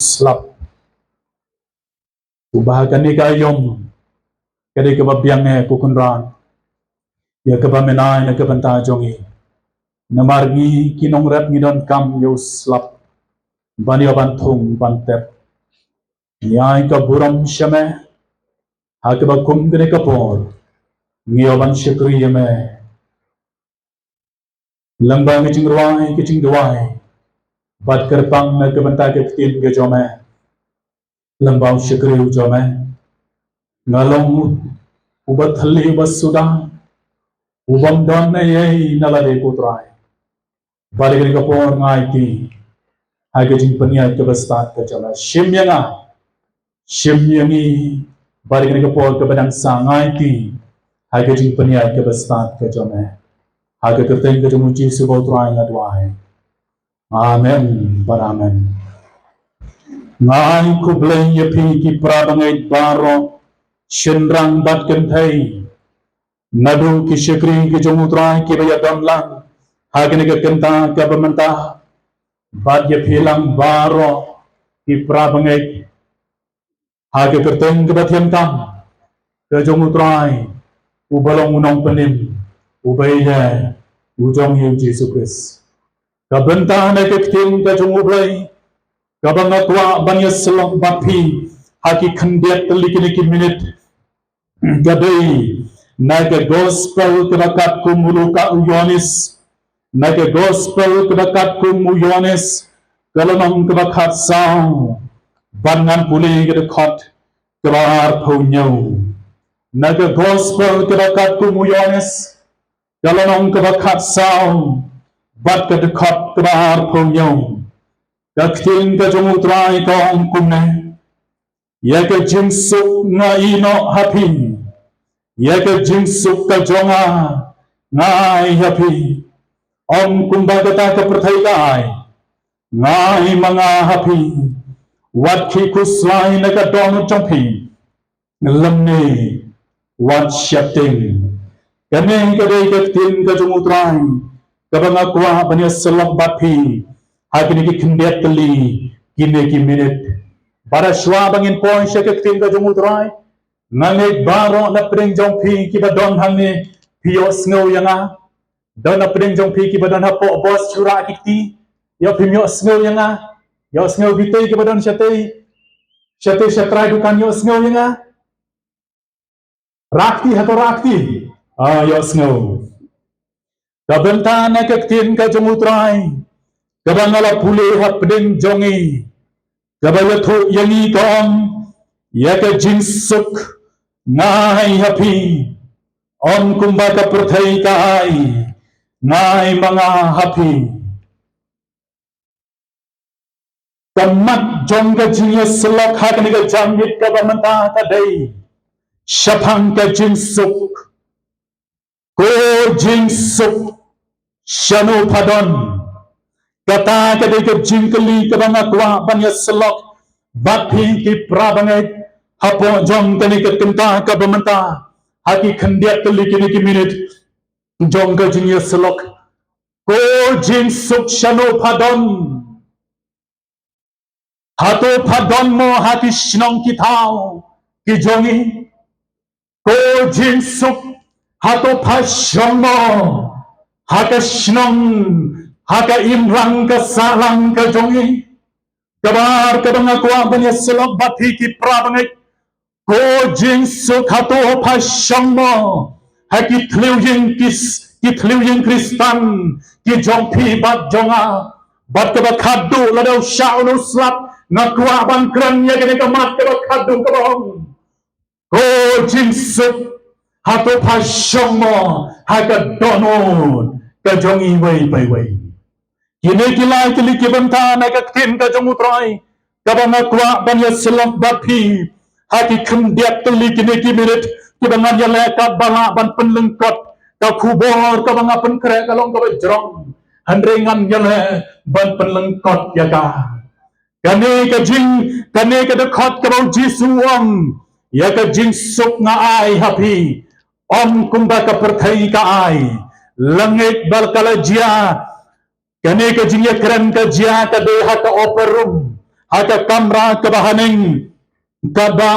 slap ubahakan ni kayong kadi kebabiang kukunran ya kebamenai na kebanta jongi namargi kinong rep ngidon kam yo slap bani bantung bantep nyai ka buram syame hakba kum kene kapor ngiyo ban syukri yame lambang kecing ruai kecing duai bat kerpang na kebanta ketin ke jome lambang syukri jome ngalong ubat hali ubat sudah ubam don na yei nalade putrai balik ni kapor ngai ti hage jing peniat ke bestat ke jome shimyangi balik ni kapor ke badang sangai ti hage jing peniat ke bestat ke jome hage kerteng ke jumuji subotrai ngadwai amen baramen ngai kubleng yepi ki prabangai baro shenrang bat kentai nadu ki syukri ki jumutrai ki bayadam lang hage ni ke kenta ke bementa bat yepi lang baro ki prabangai hage kerteng ke batiam tam ke jumutrai ubalong unong penim ubaya ujong yu Yesus Kristus kabenta na ke ketim ke jumublai kabanga kwa banya selok bapi haki khendiat telikini minute gadai naga gospel kebakat kumuluka Yohanes naga gospel kebakat kumu Yohanes kalanong kebakat sang bangan puli kedekot kebar punyau naga gospel kebakat kumu Yohanes kalanong kebakat sang bat kedekot kebar punyau kakting ka jumutrai kong kumne yaka jingsuk nga ino hapi yaka jingsuk ka jonga ngai hapi om kumbaga ta ka perthaikai ngai mga hapi wat ki kuslai na ka dong chongpi lamne wat shapting kane ka dei kakting ka jumutrai kabanga kwa banya selok bapi hakini ki khendiat teli kine ki minute para shwa bangin point sya ke tim ka jumutrai ngane baro na pring jong phi ki badon hangne pio snow yanga don na pring jong phi ki badon ha po bos chura kiti yo pimyo snow yanga yo snow bitei ki badon syatei syatrai dukan yo snow yanga rakti hato rakti yo snow kabenta na ke tim ka jumutrai kabangala pule hapding jongi kabayatho yangi kong yaka jinsuk ngai hapi om kumbaka perthai kai ngai mga hapi kamat jongga jinya selok hakni ka jamit ka bamanta kadai syapang ka jinsuk ko jinsuk syanu padon kata kadai ke jingkeli ke banga kwa banya selok bapi ki prabangai hapo jong tani ke kenta ke bementa haki khendiat teli kini ki minit jong ke jingya selok ko jing suk shano padon hato padon mo haki shnong ki thao ki jongi ko jing suk hato phashong mo haka shnong haka imrang ka salang ka jongi kabar kabanga kwa banya selok bathi ki prabangai ko jing suk hato phashong mo haki thliu yin kristan ki jong phi bat jonga bat ka khadu ladau shau no slap na kwa ban kran ya ke ka mat ka khadu ka bong ko jing suk hato phashong mo haka donon ka jongi wei kini kilai kili kibanta na kaktin ka jumutrai kabanga kwa banya selok bapi haki khendiat teli kini kimirit kibanga yale ka bala ban penlengkot ka kubor kabanga penkre kalong ka jrong handrengan yale ban penlengkot ya ka kane ka dekot ka bang jisuang ya ka jing suk nga ai hapi om kumba ka perthai ka ai langit bal kala jia kane ka jingya kran ka jia ka deha ka operum haka kamra kebahaning kaba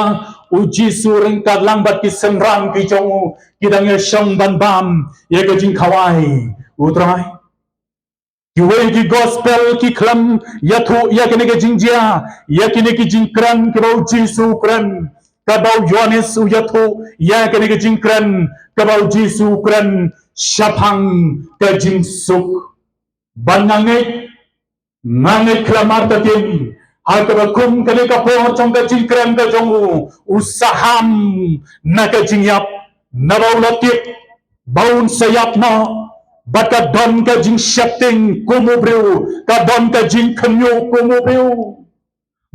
uji suring kadlang bat ki sengrang ki jongu kidang ya shang ban bam ya ka jing khawai utrai ki wei ki gospel ki klam ya thu ya kene ke jingjia ya kene ki jingkran ki bau jisu kran ka bau yohanes u ya thu ya kene ke jingkran ka bau jisu kran syapang ka jingsuk banangai ngangai klamar tatin hakabakum kali kapor trong ka jingkran ka jongu usaham na ka jingyap na bau latik baun sayap na bat ka don ka jing shapting kumubriu ka don ka jing khanyu kumubriu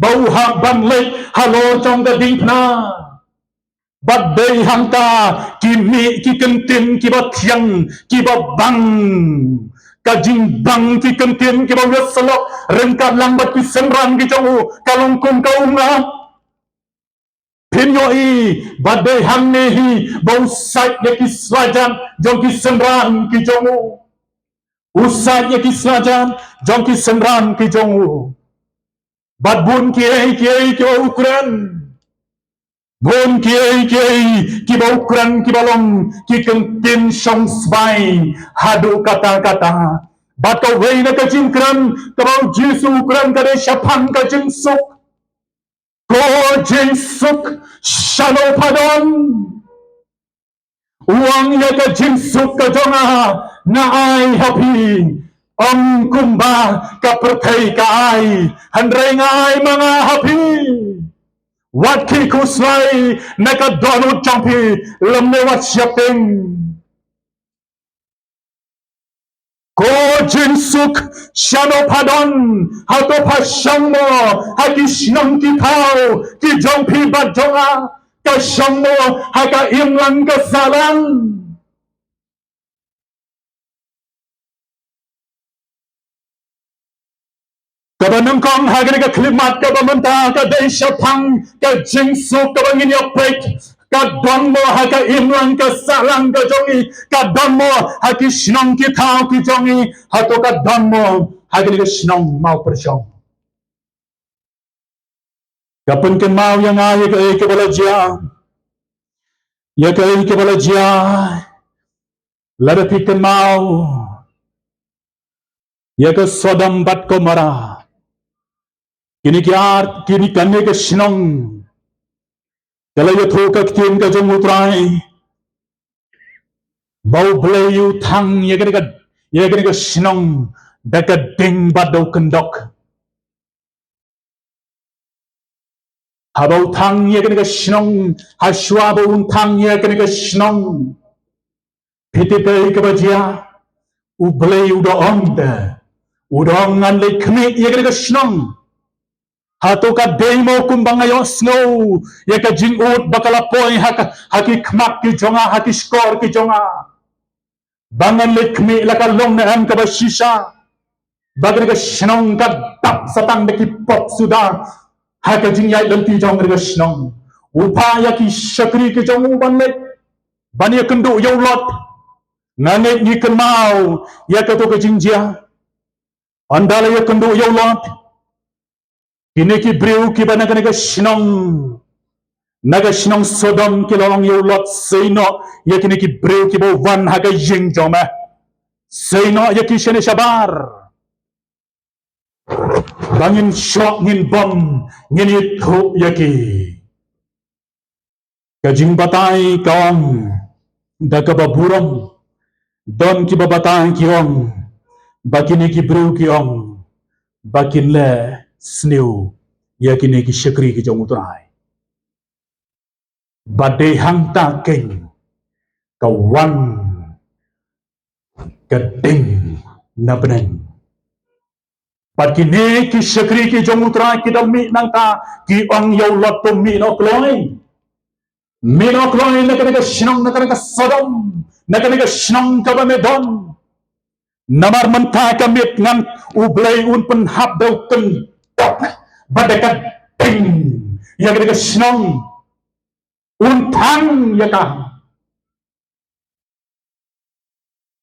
bau hak ban lek halo trong ka ding na bat dei hangka kimi ki kentin ki bat thiang ki bat bang ka jing bang ki kentin ki bat salok rengkat lang bat ki senran ki jongu kalong kum ka unga Pinyoi badai hang nehi bau sait ya ki selajan jong ki senran ki jongu usai ya ki selajan jong ki senran ki jongu bad bun kiai ki ukuran bun kiai ki bau ukuran ki balong ki kentin song sbai hadu kata-kata bad kau wei na ka jingkran ka bau jisu ukuran ka de syapang ka jingsuk ko jingsuk Shalom padon uang ya ka jingsuk ka jonga na ai happy om kumba ka perthai ka ai handreng ai mga happy wat ki kuslai na ka donut champi lamne wat syaping ko jinsuk shano padon hato pashang mo haki shnong ki pao ki jong pi bat jonga ka shang mo haka imlang ka salang kabanang kong hagani ka klimat ka bamanta ka desha pang ka jinsuk ka bangin yapek ka don mo haka imlang ka salang ka jongi ka don mo haki shnong ki thao ki jongi hato ka don mo hagani ka shnong mau persyong kapun ke mau yang ay ke balajia ya ke balajia ladapi ke mau ya ke Sodom bat Gomora kini kanne ke shnong kalau ya thu ka tin ka jong utrai bau blayu thang ya ke shnong daka ding badau kendok habau thang ya ke shnong hashwa bau thang ya ke shnong piti pe ke bajia u blayu do onda udongan le kmi ya ke shnong hato ka demo kumbang ayo snow ya ka jingut bakala poy haki khmak ki jonga haki skor ki jonga bangan lekmi laka long na am ka bashisha bagan ka shnong ka tap satang de ki pop suda haka jingyai lanti jong ka shnong upa ya ki shakri ki jong ban le ban ya kendu yo lot ngane ni kemau ya ka to ka jingjia andala ya kendu yo lot kini ki breu ki bana ka shnong naga shnong Sodom ki lolong yo lot seino ya kini ki breu ki bo van haga jing joma seino ya ki shene shabar bangin shok ngin bom ngin itu ya ki kajing batai kaong daga baburam don ki babatai ki ong bakini ki breu ki ong bakin le snew ya kini ki shakri ki jong utrai badai hangta keng kawan keding na beneng pat kini ki shakri ki jong utrai ki dami nangta ki ong yaw lot to mi no kloi na ka shnong na ka Sodom na ka shnong ka ba medon namar menta ka mit ngan ublay un pen hap daw ken badakat ding ya ka shnong untang ya ka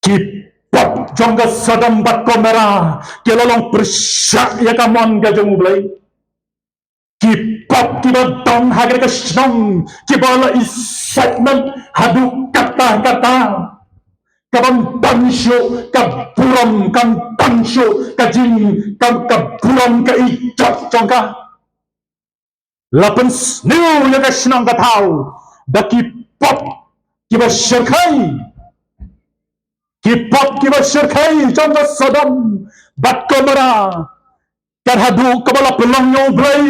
ki pop jongga Sodom bat Gomora kelolong persyak ya ka mon ga jong ublay Kipap kiba dong hagar ka shnong kibala excitement hadu kata-kata kabang tansyo kaburam kang tansyo kajing kaburam ka ijat jangka lapens new ya ka shnong ka tao da kipap kiba shirkai kipap kiba shirkai jangka sadam bat kamera karhadu kabala pelongyo blay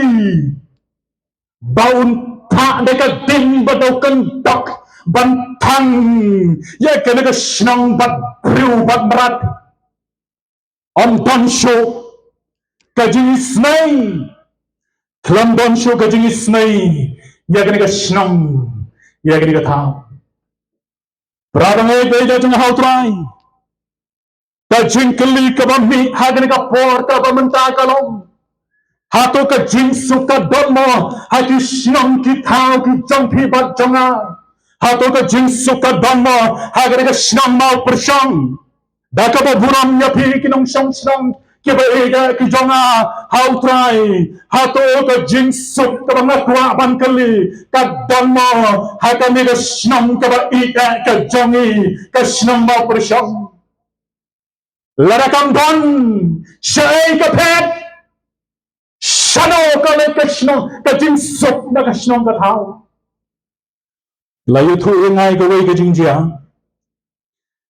baun tak dekat ding badaukan dak bantang ya kena ke senang bat briu bat berat on bansho kajing isnai kelam bansho kajing isnai ya kena ke senang ya kena ke tahu beradang beja jeng hau trai kajing keli kabami hagene ka por kabamenta kalong hato ka jinsu ka dhamma haki shinam ki thao ki jampi bat janga hato ka jinsu ka dhamma hagare ka shinam mau persyang daka ba buram ya pi ki nong shang shinam ki ba ega ki janga hau trai hato ka jinsu ka ba kwa ban kali ka dhamma haka ni ka shinam ka ba ega ka jangi ka shinam mau persyang larakam don syai ka pet Shano ka le kashnong ka jinsok na kashnong ka tao. Layo tu ingay ka way ka jingjia.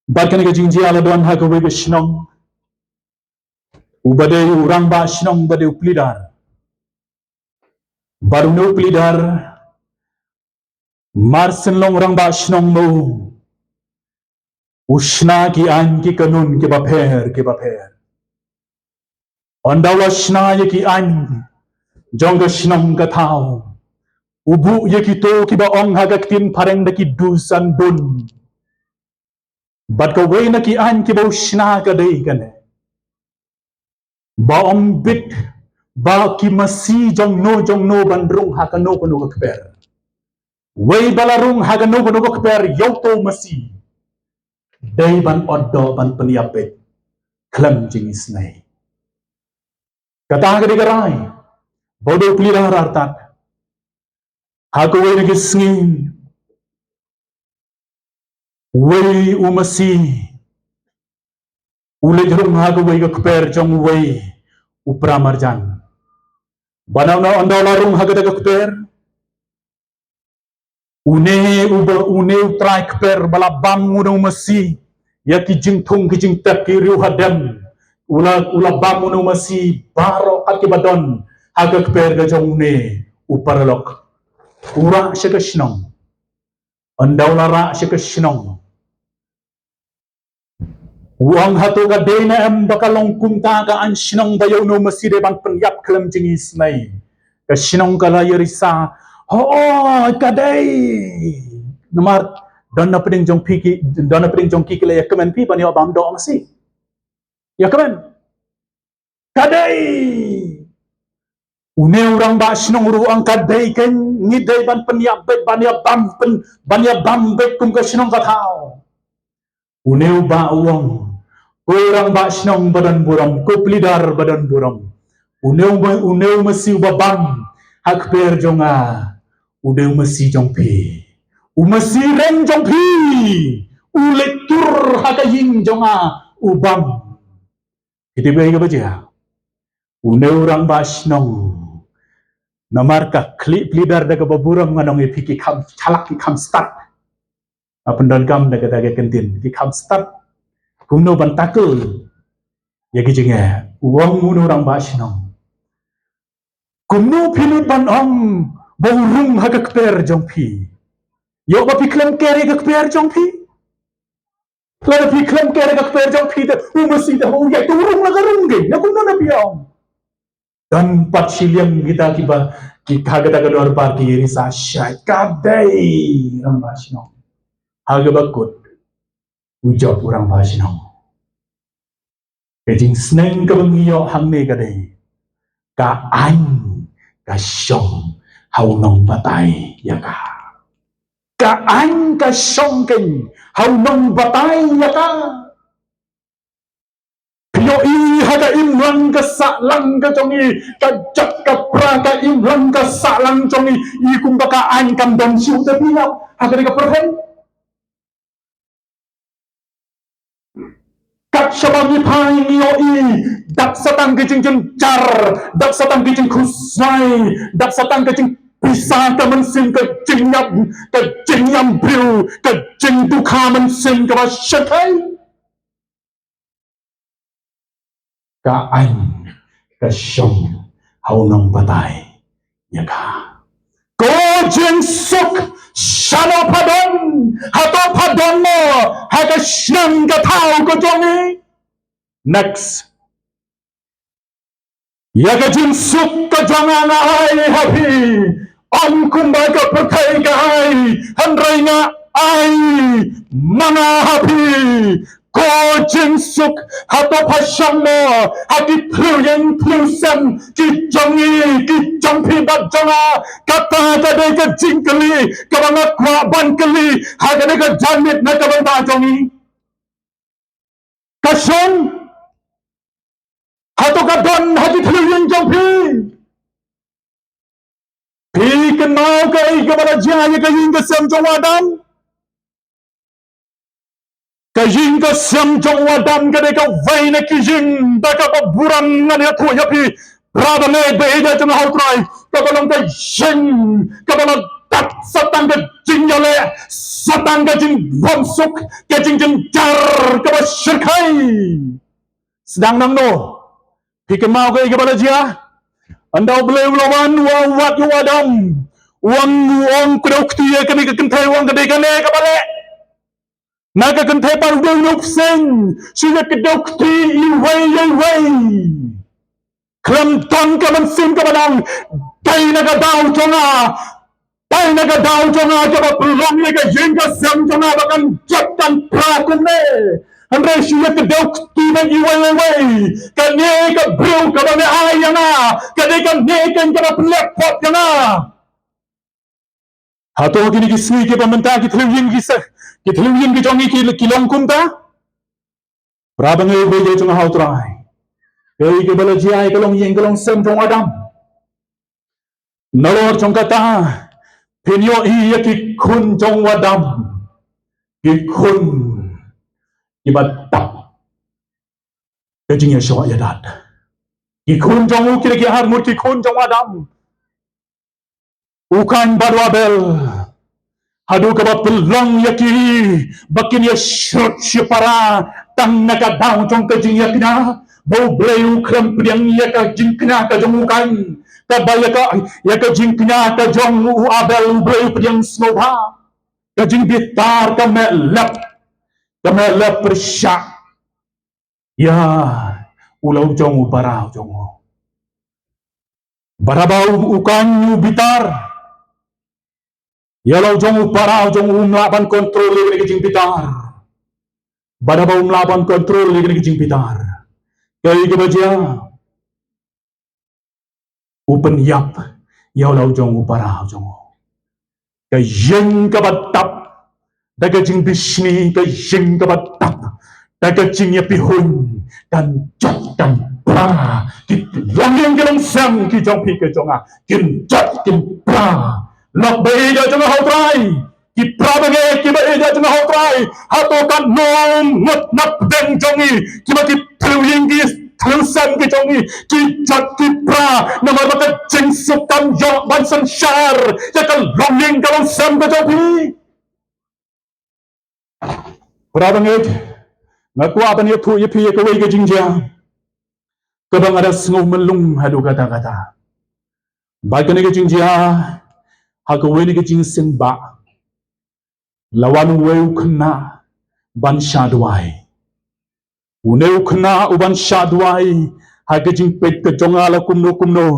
Bad ka ni ka jingjia la doon ha ka way ka shnong. Ubade urang ba shnong bade uplidar. Baru no uplidar. Marsen long urang ba shnong mo. Ushna ki an ki kanun ki baper. Ondaw la shna ki an. Jong ka shinong ka tao. Ubu yakito kiba ong hagaktin pareng na ki dusan dun. Bat ka way na ki an kiba ushna ka day ka ne. Ba ong bit ba ki masi jong no bandrung haka no kuno kakper. Way balarung haka no kuno kakper yoto masi. Day ban oddo ban peniapit. Klam jingis nay. Kata ka di karay. Bodoh pelihara hartat. Aku way nagisngin. Way umasi. Ule jerung aku way kakper jong way upramarjan. Banaw na andaw larung hagada kakper. Une utray kakper balabam una umasi. Ya kijing tung kijing tak kiriu hadam. Ula bam una umasi baro at kibadon. Agak per gajong ne uparalok ura siya ka sinong andaw lara siya ka sinong uang hato ka day na bakalong kumta ka an sinong bayaw no masire bang penyap kelam jengis nay ka sinong kalayarisa kaday namar don na peding jong kiki ya kemen pi banyo bam do masi ya kemen kaday une orang ba sinong ruang kaday ken ngiday ban penyabet banya bambet kum ka sinong katao une ba uang orang ba sinong badan buram kuplidar badan buram une masi babam hakper jonga une masi jongpi umasi ren jongpi uletur hakayin jonga ubam iti ba baja une orang ba sinong namarka klip leader daga baburam nganong ipiki kam chalak ki kam start apandon kam daga kentin ki kam start kumno bantakul ya kijinga uang muno orang basinong kumno pilut ban ong borung hagak per jongpi yo ba piklam kere gak per jongpi lada piklam kere gak per jongpi da umasi da ho ya turung lagarung ge na kumno na piong dan 4 silyang kita kiba kagada kador parti risa syai kadai orang basinong haga bakut ujab orang basinong kejing sneng kebengiyo hangne kadai ka an ka syong haunong batai ya ka an ka syong ken haunong batai ya ka piyo i haga imlan ka salang ka jongi ka jak ka pra ka imlan ka salang jongi ikum baka an kam don siu te pinau haga ka perhen kat shabang pai nio i dak satang ke jing jar dak satang ke jing khusai dak satang ke jing bisa ka mensin ka jing yam briu ka jing duka mensin ka shakai ka anh ka sông hầu nông patay ya ka ko jing suk shano padon hato padon mo haga shnang ka tao ko jongi next ya ka jing suk ka jonga na ai happy on kumba ka patay ka ai handray nga ai mga happy ko jing suk hato pasyang mo hati pluyeng plusem ki jong pi bat jonga kata ka de ka jing kali ka mga kwa ban kali haga de ka janit na ka banta jongi kasyon hato ka don hati pluyeng jong pi kenal ka i ka bala jaya ka yin ka sem jong wadam kajing ka siam jong wadam ka de ka vai na kijing da ka paburan na niya tuya pi prada ne de ida jong hautrai ka balong ka jing ka balong tak satang ka jing yale satang ka jing bonsuk ka jing jar ka ba shirkai sedang nang no pi ka mau ka i ka bala jia andau beliau lawan wat yu wadam wang kudok tiya ka ni ka kentai wang ka de ka ne ka bale naga kentai baru duk sen sudah kedok ti iway klam ton ka man sim ka badang dai naga daw jonga ka ba pelong ni ka jing ka sem jonga bakan jatan pra kun ne andre sudah kedok ti na iway ka ne ka bro ka ba ne ayanga ka ne ka ba plek pot yana hato gini kisui ke pamenta ki thluying ki jongi ki long kumta prabang e be jong hautrai ei ke bala jai ke long yeng ke long sem jong adam nalor jong kata pinyo i ki kun jong adam ki kun ibatak ke jing ya shawa yadat ki kun jong u ki har mur ki kun jong adam ukan badwabel hadu ka pelong yaki bakin ya shrut shipara tang naga daw jong ka jing yakna bau bleu krem priang ya ka jing kna ka jong ukan ka baya ka ya ka jing kna ka jong u abel bleu priang snova ka jing bitar ka melap persyak ya ulau jong u barau jong barabau ukan u bitar yalau jong parau jong melaban kontrol lagi jing pitar bada bau melaban kontrol lagi jing pitar kai ke baja open yap yalau jong parau jong kai jing ka batap daga jing bisni kai jing ka batap daga jing ya pihun dan jat dan pra kit yang gelong sam ki jong pi ke jonga kin jat kin pra lok beida jong hautrai ki prabage ki beida jong hautrai hato kan nom ngot nap deng jongi ki ma ki thluying ki thlsan ki jongi ki jat ki pra namar maka jing sukan yo ban san shar ya kan longing kalong sam ka jopi prabage ngaku apa ni thu yepi ka wei ka jingja kabang ada sngau melung hadu kata-kata baik ni ka jingja hagawe ni jing sing ba lawan weu kena ban shadwai uneu kena uban shadwai haga jing pet ke jonga la kumno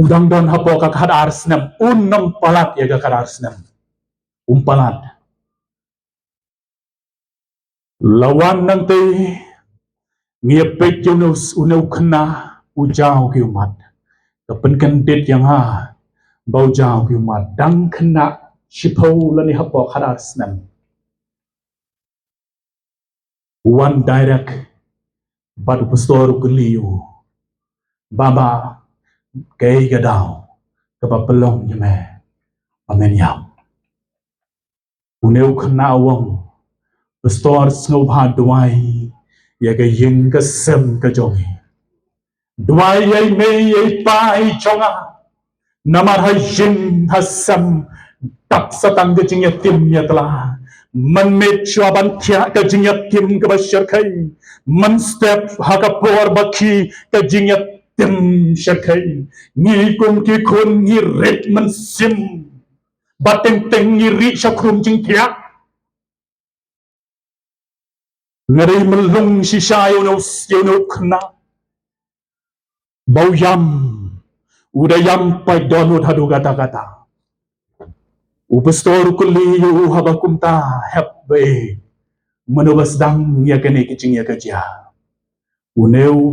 udang don hapo ka kadar snam unnam palat ya ka kadar snam palat lawan nanti ngiepet uneu kena ujau ki umat kepenkan dit yang bau jauh ki umat dang kena shipau lani hapo kadar snam one direct Batu pastor keliu. Baba kay gadaw. Kapapalong niya me. Pamenyaw. Uneu kanawang. Pastor snow duway. Yaga yin kasem kajongi. Duway ay may ay pai chonga. Namar yin hasam. Tak satang kajing yatim yatla. Man met chuaban tia kajing yatim kabasyar kay. Man step hakapor baki kajing yatim syakai. Ngi kum ki kun ngi ret man sim. Bateng teng ngi ri syakrum jing tia. Ngari melung si syayo no kena. Bau yam. Udayam pai donut hadu kata-kata. Upastor kuli yu habakumta hebbe menubas dang ya kene kicing ya kerja. Uneu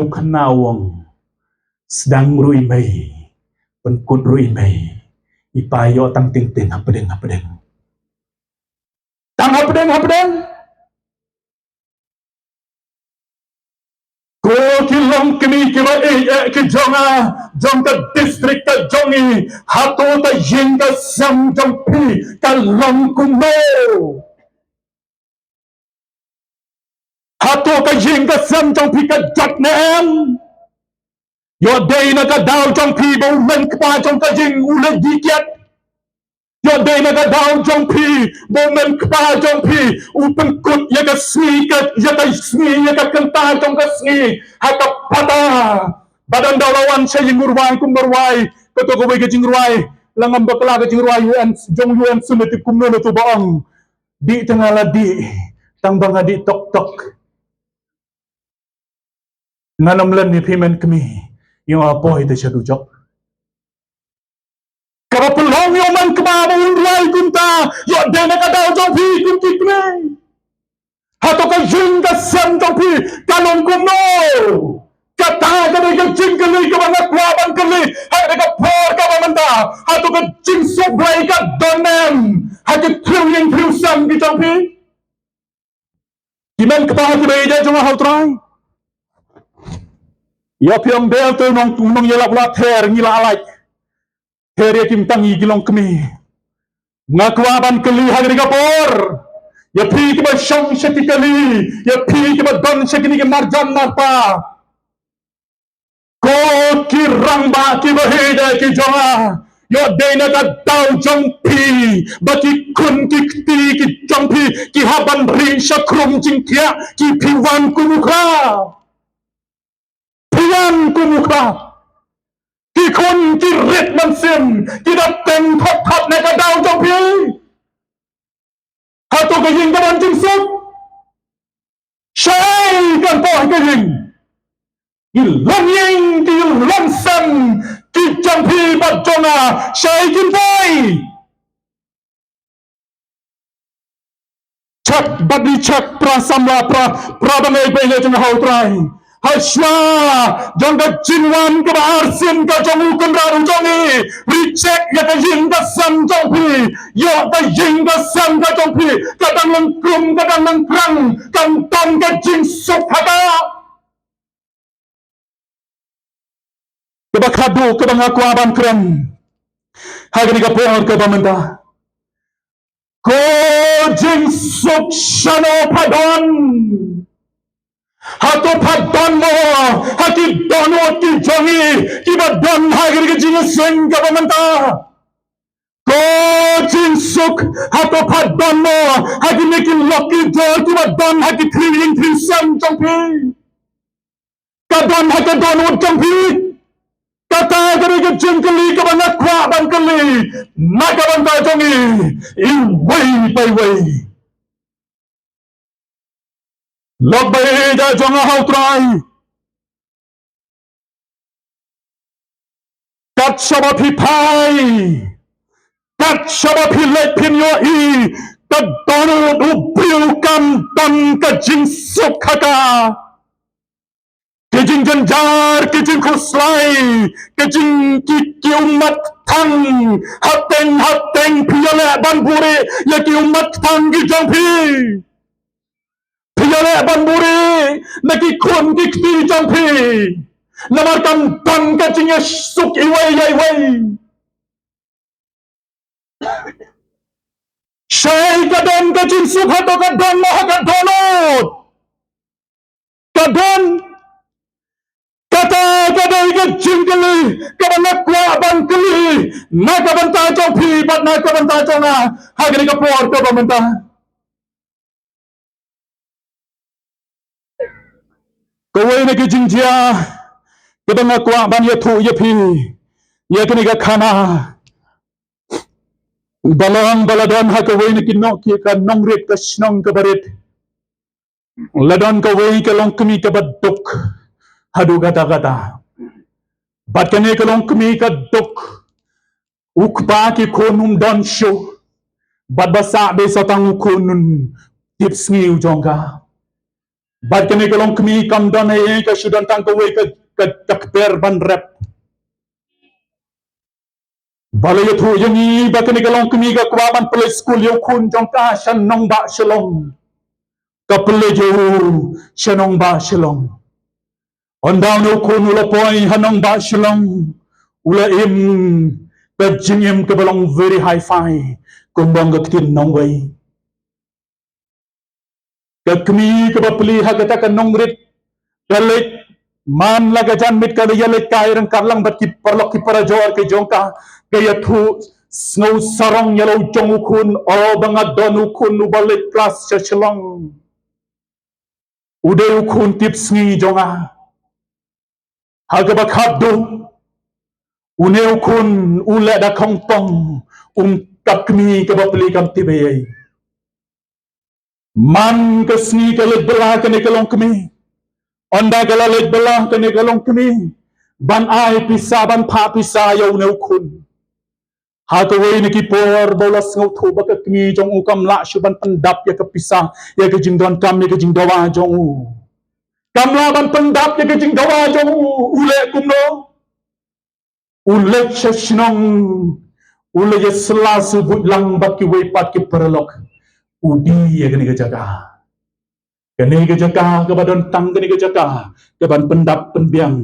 kenawang sedang ruimai penkut ruimai ipayo tang ting ting hapedeng tang hapedeng ko kilong kini kira ke jong ke distrik ke jongi hato ta yin ka sam jong pi kalong kumo hato ka yin ka sam jong pi ka jat nem yo day na ka daw jong pi bo men kpa jong ka yin ule dikiat yo day na ka daw jong pi bo men kpa jong pi upen kut ya ka sni ya ka kanta jong ka sni ha ka pata badan dalawan sa yin urwai kum urwai kato ko ke jing urwai langam bakla ke jing urwai UN sunati kum no to baang di tengah di tang bang di tok nanam lan ni pimen kami yung apo ito siya dujok. Kapapulong yung man kumama unray kunta, yung dena ka daw jong pi kuntikne. Hato ka yung ka sem jong pi, kalong kumo. Kata ka na yung jingkali ka mga kwaban kali, hati ka por ka mamanda, hato ka jing sobray ka donem, hati kriwing kriwsam ki jong pi. Kimen kapahati ba ida jong hautray? Ya piang bel tu nong yelak la ter ngila alai. Ter ya kim tangi gilong kemi. Ngakwaban keli hagri kapor. Ya pi ki ba syong syati kali. Ya pi ki ba don syakini ki marjan marpa. Ko ki rangba ki bahida ki jonga. Ya dena ka daw jong pi. Baki kun ki kti ki jong pi. Ki haban rin syakrum jingkia. Ki piwan kumukha. Piwan kumukha. Ki kun ki rit man sim. Ki dateng thot na ka daw jong pi. Hato ka yin ka man jing suk. Syai kan po ka yin. Ilang yin ki ilang san. Ki jong pi bat jonga. Syai kin boy. Cak badi cak prasamla prabangay pwede jong hautray. Hasya, jong ka jinwan ka ba arsin ka jong ukon raru jongi. Reject ya ka yin ka sam jong pi. Ya ka yin ka sam ka jong pi. Kadang lengkrum, kadang lengkrang. Kang tong ka jing suk haka. Kaba kado, kaba ngakwaban kram. Hagani ka pohon ka ba manda. Ko jing suk shano padon. Hato padon mo, hati dono ki jongi, ki ba don hagir ki jing sing ka ba manta. Ko jing suk, hato padon mo, hati making lucky door, ki ba don hati triling trisam jong pi. Ka don hati dono jong pi. Kata kari ki jing kali ka ba nakwa bang kali, maka banta jongi, iway pa iway. Labbay da jonga hautray. Kat shaba pipai. Kat shaba pilek pinyo i. Kat dono ubriu kam don ka jing sukhaka. Kejing genjar, kejing kuslay. Kejing kiki umat tang. Hateng piyale banburi. Yaki umat tang gijang pi. yale banburi naki kun kikti jampi namarkan tan kacingnya suk iwai iwai Syai kadon kacing suk hato kadon maha kadonot kadon kata kadai kacing kali kabana kwa ban kali na kabanta jampi bat na kabanta jona hagani kapor kabanta Kawai na kijingjia, kadang aku ban ya thu ya pi, ya kini ka khana. Balang baladon ha kawai na kinok ya ka nong rit ka snong ka barit. Ladon kawai ka long kami ka baduk, hadu gata gata. Bat kani ka long kami ka duk, ukpa ki konum don show. Bat basa be satang konun tips ngiu jongka. Bat kani ka long kami kam don ay ka sudan tang kawai ka takper ban rep. Balai tu yang ni bakani kalong kami ka kwaman play school yo kun jong ka shanong ba shalong ka play jo shanong ba shalong ondaw no kun ula poi hanong ba shalong ula im ka jingim ka balong very high fi kumbang ka kitin nong way ka kami ka bapli hagata ka nong rit kalik man laga jan mit ka yale kai rang karlang bat ki parlok ki para jor ke jongka kaya thu snow sarong yalo jong ukun o banga don ukun ubalik klas chachlong ude ukun tips ngi jonga haga bakhabdu une ukun ule da kongtong kapmi ka bapli kam tibay man ka sngi ka lebla ka nikalong kami onda gala lek belah kene galong kami ban ai pisa ban pa pisa yaw ne ukun ha ka wei ne ki por bolas ngau thu ba ka kami jong u kam la shu ban pandap ya ka pisa ya ka jing don kam ya ka jing dawa jong u kam la ban pandap ya ka jing dawa jong u ule kum no ule chashnong ule ya selasu but lang ba ki wei pat ki perlok udi ya ka ni ka jaga kani ke jaka ke badan tang kani ke jaka ke ban pendap penbiang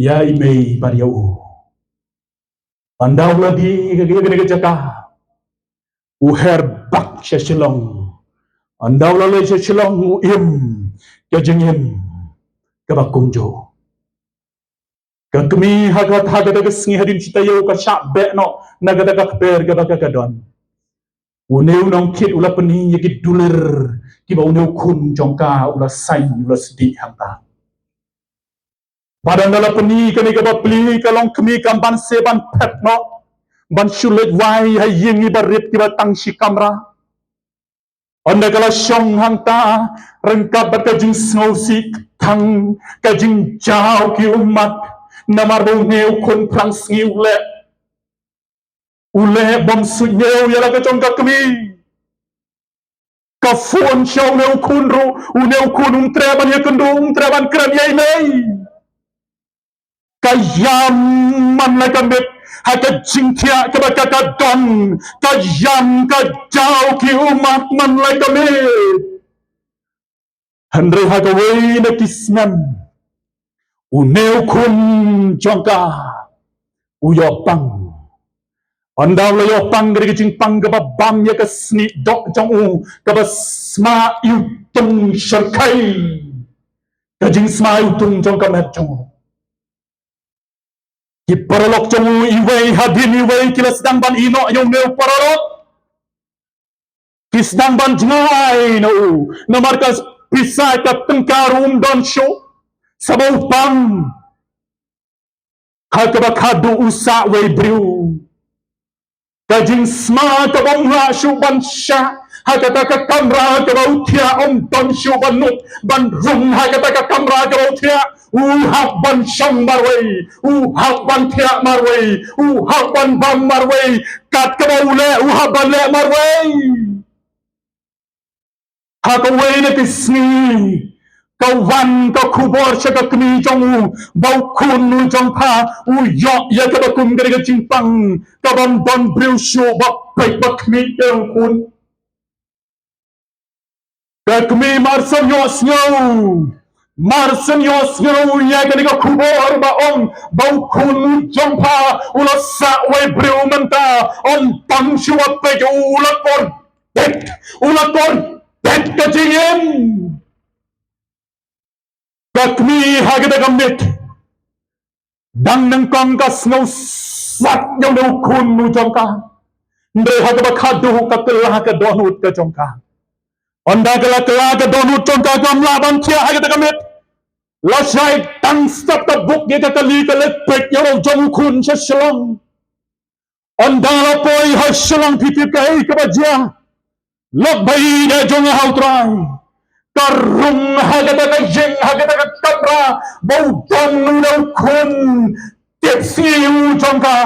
ya imei pariau pandau lagi ke kani ke jaka uher bak syashilong andau lalai syashilong im ke jengim ke bakungjo ke kemi hagat ke sengi hadin citayo ke syak bek no nagata ke per ke bakakadon uneu nong kit ula peni yaki duler kiba uneu kun jongka ula sai ula sedih hangta badan dala peni kani kaba pli kalong kemi kamban seban pet no ban shulet wai hai yingi barit kiba tang si kamera onda kala syong hangta rengkap bat kajing snow si tang kajing jauh ki umat namar bongeu kun prang sengiu le ule bom sunyeu yala ka jongka kemi ka phone show neu kun ru uneu kun treban ya kendung treban kran yai nei ka yam man la ka met ha ka jingtia ka ba ka don ka yam ka jao ki umat man la ka met andre ha ka wei na kisnan uneu kun jongka uyopang Andau layo pang gari kicing pang gaba bam ya ke sni dok jong u gaba sma yutung syarkai kajing sma yutung jong kamet jong ki paralok jong u iwei hadin iwei kila sedang ban ino yung neu paralok ki sedang ban jengai no namarkas pisai ka tengkarum don show sabau pang hakaba kadu usa wei briu kajing sma ka bong la shu ban sha hakata ka kamra ka bau thia om don shu ban nu ban rum hakata ka kamra ka bau thia u hak ban sham marwei u hak ban thia marwei u hak ban bam marwei kat ka bau le u hak ban le marwei hak wei na kisni kawan ka kubor siya ka kami jong u bau kun nu jong pa u yok ya ka ba kum gari ka jingpang ka ban don briu shu bak pai bak kami yang kun Kami marsanyos ngau. Marsanyos ngau ya kenika kubor baong bau kun jompa ulas sawe breu menta on pangsuat pe ulat por bet kecingin. Kami hagita gamit dang nang kongkas ngau sat yang dau kun nu jongka. Ndre hagaba kadu kaklah ka donut ka jongka. Onda kala ka donut jongka kam laban tia hagita gamit. Lasai tang stop the book dia kali pek yang jom kun seselang. Onda la poi haselang pitip kai ka baja. Lok bai dia jong hautrai. Karung hagata ka jeng hagata ka kamra bau dong nu kun tipsi u jongka.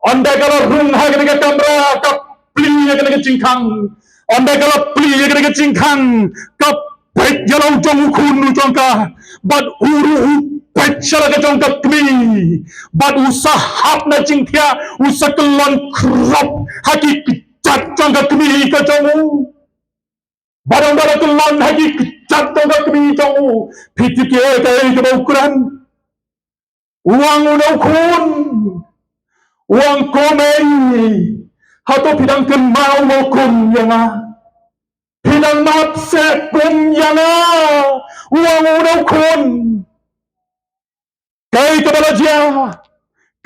Onda kala rung hagata ka kamra ka pli hagata ka jingkang. Onda kala pli hagata ka jingkang ka pek yang jong kun nu jongka. But uru pek shala ka jongka kmi. But usahap na jingkya usakelon krop haki kecat jongka kmi ka jongu. Barang kelon haki kecat jongka kmi jongu. Piti kia kai ka ukuran. Uang unau kun. Uang komei. Hato pidang kemau mo kun yang Pinang mapset kum yana uang udaw kun kay kabalaja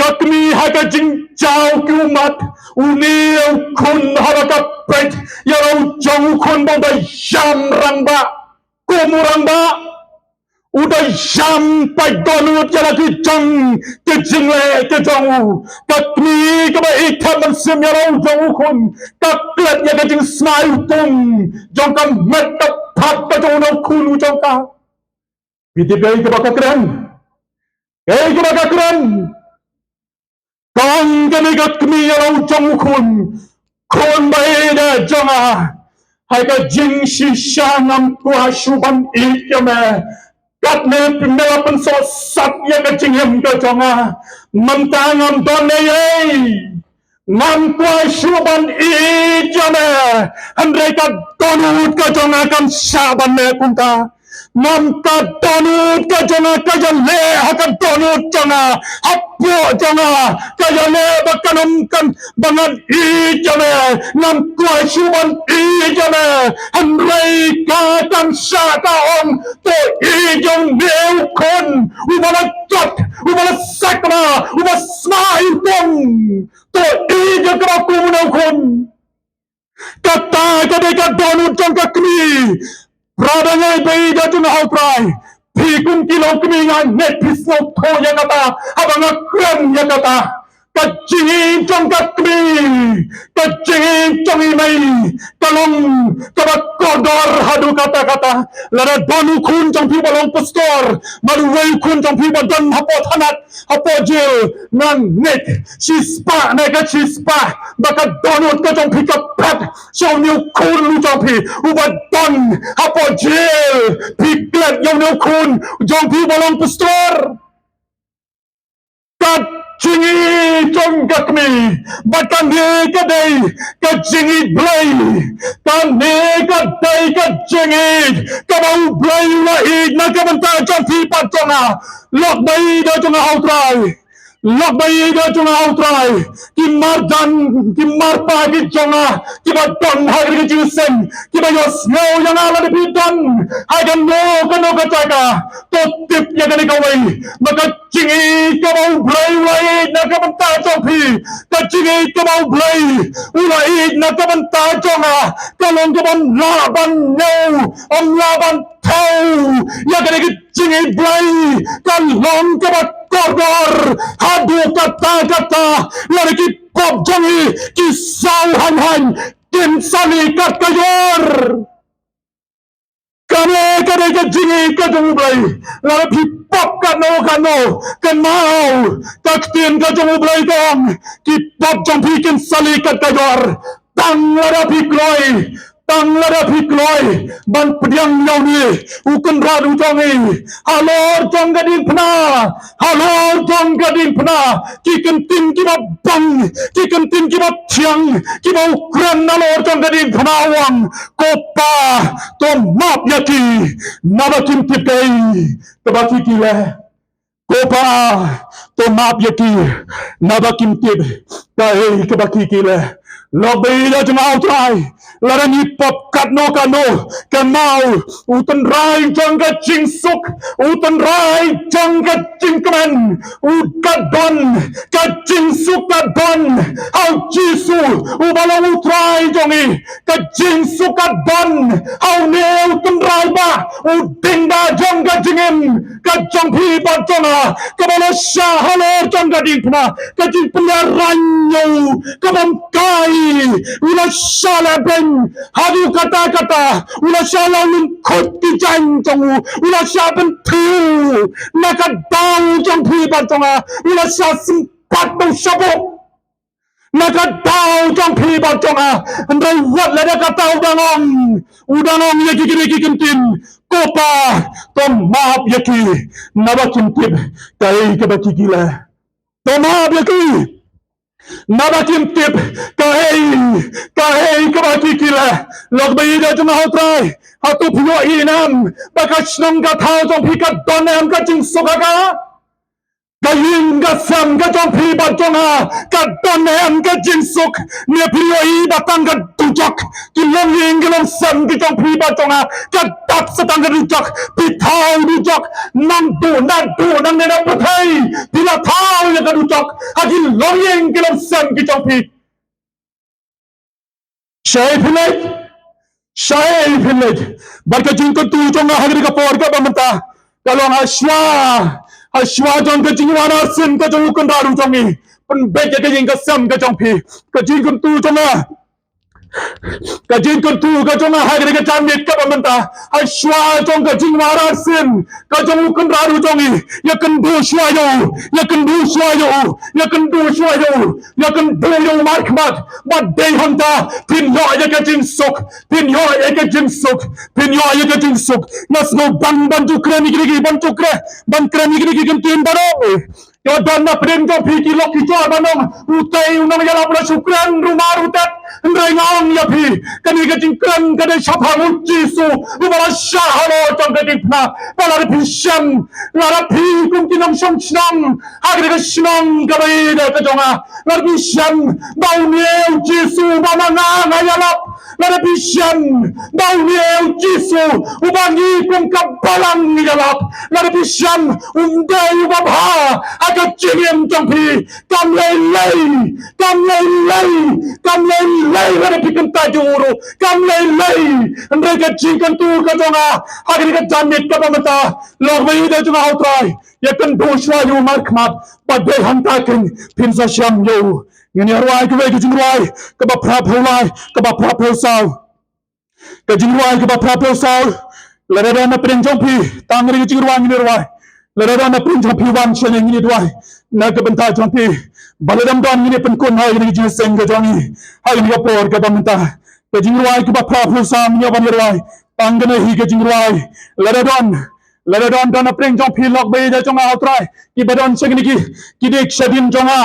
kakmi haka jingjaw kumat uniw kun harakapet yaraw jong kun bada yam rangba kumurangba udah sampai donut yang lagi jong kejingle kejong kakmi kaba ikan mensemyarau jong kun kaklet yang kejing smile tung jong kam metap pat kejong kunu jong ka piti pei kaba kakran kang kami kakmi yarau jong kun baida jonga hai ka jing shisha ngam kuhasuban ikame Kat ne pimela penso sat ya kecingem ke jonga mentangam donne ngam kuai suban I jame andre ka donut ke jonga kam saban ne kunta ngam ka donut ke jonga ka jale hakan donut jonga hapo jonga ka jale bakanam kan bangan I jame ngam kuai suban I jame andre ka kam sa ka om to I jong neu kon ubala jot ubala sakma ubala smile tong to I jong ka kumunau kon kata ka donut jong ka kmi Pradanya beda jong hautrai Pikun kilo kmi nga net pisno to ya kata habang kran ya kata kacingin jong kakmi kacingin jong imay kalong kabakodor hadu kata-kata lara donu kun jong piba long pastor maruway kun jong piba don hapo tanat hapo jil nang nek chispa neka chispa baka donut ka jong pika pat so niu kun lu jong pi uba don hapo jil piklet yung niu kun jong piba long pastor Jingi jong kakmi, batang ni kadai, kajingi blay, kani kadai kajingi, kabau blay lahid na kabanta jong pipa jonga, lok bay da jonga hautrai. Lok bayi da jonga hautrai, kimar pagi jonga, kiba don hari ke jusen, kiba yos ngau yang ala di bidon, hagan no kano kacaka, totip yang kani kawai, maka jingi kabau blay wai na kabanta jongpi, kajingi kabau blay, ulai na kabanta jonga, kalong kabon laban ngau, laban tau, yang kani jingi blay, kalong kabat Korgor, hadu kata-kata, lari ki pop jongi, ki sauhan-han, kim sani kakayor. Kane ka jingi ka jongublay, lari ki pop kano, kanau, kaktin ka jongublay dong, ki pop jong pi kim sani kakayor, tang lari pi kloy, tang lara phikloi ban pediang yauni ukun radu jongi halor jong gading pna halor jong gading pna kiken tin ki bang kiken tin ki thiang ki ukran nalor jong gading pna wang kopa to map yaki nabakim tikai tabaki kile kopa to map yaki nabakim tib kai kabaki kile lobi da jengau trai larani pop katno kanau utan rai jangga jingsuk utan rai jangga jingkman ukat don ka jingsuk ka don au jisu ubala utrai jongi ka jingsuk ka don au ne utan rai ba uding ba jangga jingem ka jongpi ba jonga ka bala sha halo jangga dingpna ka jingpna ranyo ka bam kai ula shala ben hadu kata ula shala lungkot ki jan jongu ula shaben tu naka dau jong pi ba jonga ula sha simpat do shabo naka dau jong pi ba jonga andai wat la ka tau udangong yaki kiri kintin kopa tom maap yaki nabakin tib kai ka bakikila tom maap yaki nabakim tip kahei kabaki kila logbai da jung hautrai hatu phyo inam bakashnong ka thau jong phika donam ka jing sokaga kayin ka sam ka jong phi ba jonga ka donam ka jing sok ne phyo I batang ka tujak kilom yin kilom sam ka jong phi ba jonga ka tak satang ka tujak pi thau tujak nang nang ne na pathai pila thau ya ka tujak hagi lom yin kilom sam ka jong phi Syai Philip, barka jingko tu jonga hagri ka por ka bamanta, kalau Ashwa jong ka jingwana sim ka jong ukun daru jongi, pen beke ka jing ka sam ka jong phi, ka jingko tu jonga Kajin kuntu kajong hagre ka jamit ka pamanta ashwa jong kajing warar sim kajong ukun raru jongi yakan du shwayo yakan du yo markmat but day hunta pin yo yakajing sok nas no ban jukre kan tin baro yo donna prem jo phiki lokki jo banong utai unang yala pula shukran rumar utat ndrai ngong ya phi kani ka jingkran ka de shapang jisu ubara shahalo jong ka dipna balar phi sham lara phi kum kinam sham shnam agre ka shnam ka bai da ka jonga lar phi sham bau neu jisu bama nga yalap lar phi sham bau neu jisu ubangi kum ka balang yalap lar phi sham dei ubabha ka jingem jong phi kam lei lara phi kan tajuru kam lei andre ka jingkan tu ka jonga agre ka jamit ka pamata log bai da jonga hautrai yakan doshwa yu markmat padde hanta kin pinsa sham yu ngani arwai ka bai ka jingwai ka ba phra phulai ka ba phra phusau ka jingwai ka ba phra phusau lara da na preng jong phi tangri ka jingwai ngani arwai lara na preng jong phi wan chen ngini dwai na ka banta jong phi baladam don ngini pen kun hai ngini jing seng ka jongi hai ngini ka por ka bamanta ka jingwai ka ba phra phusau ngini ban arwai tangna hi ka jingwai lara don don preng jong phi lok bai da jonga hautrai ki badon chegni ki dek shadin jonga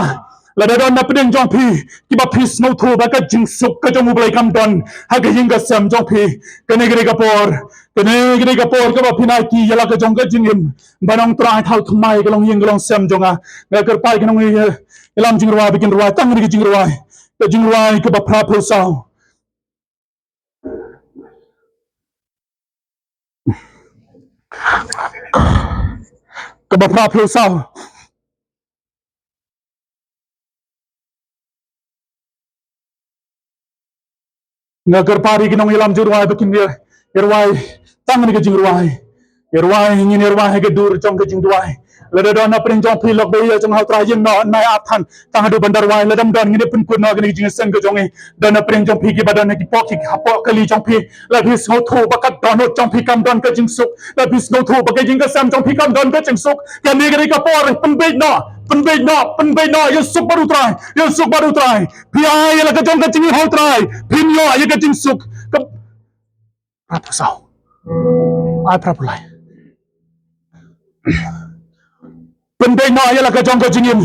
lara don na preng jong phi ki ba phis no thu ba ka jing suk ka jong ublai kam don ha ka hinga sam jong phi kane gre ka por ka ba phina ki yala ka jong ka jingim banong trai thal thmai ka long ying long sam jonga ga kar pai ka nong ilam jingwa bikin ruwa tang ri jingwa ka jingwa ka ba phra phul sao ka ba phra phul sao Nagar pari kinong ilam jirwai bikin irwai tang ni jingwai irwai ngin irwai ke dur jong ke jingwai lada don apring jong phi lok be jong hau tra yin no nai athan tang du bandar wai ladam don ngin pun kun no ngin jing sen ke jong don apring jong phi ki badan ki pok ki hapo kali jong phi la bis no thu bakat don jong phi kam don ke jing suk la bis no thu bakat jing ke sam jong phi kam don ke jing suk kan ni ke ka por pen be no yo suk baru trai pi ai la ka jong ke jing hau trai pin yo ye ke jing suk Ratu sau. Ai prapulai. Penting na ayalah kajong kajingin.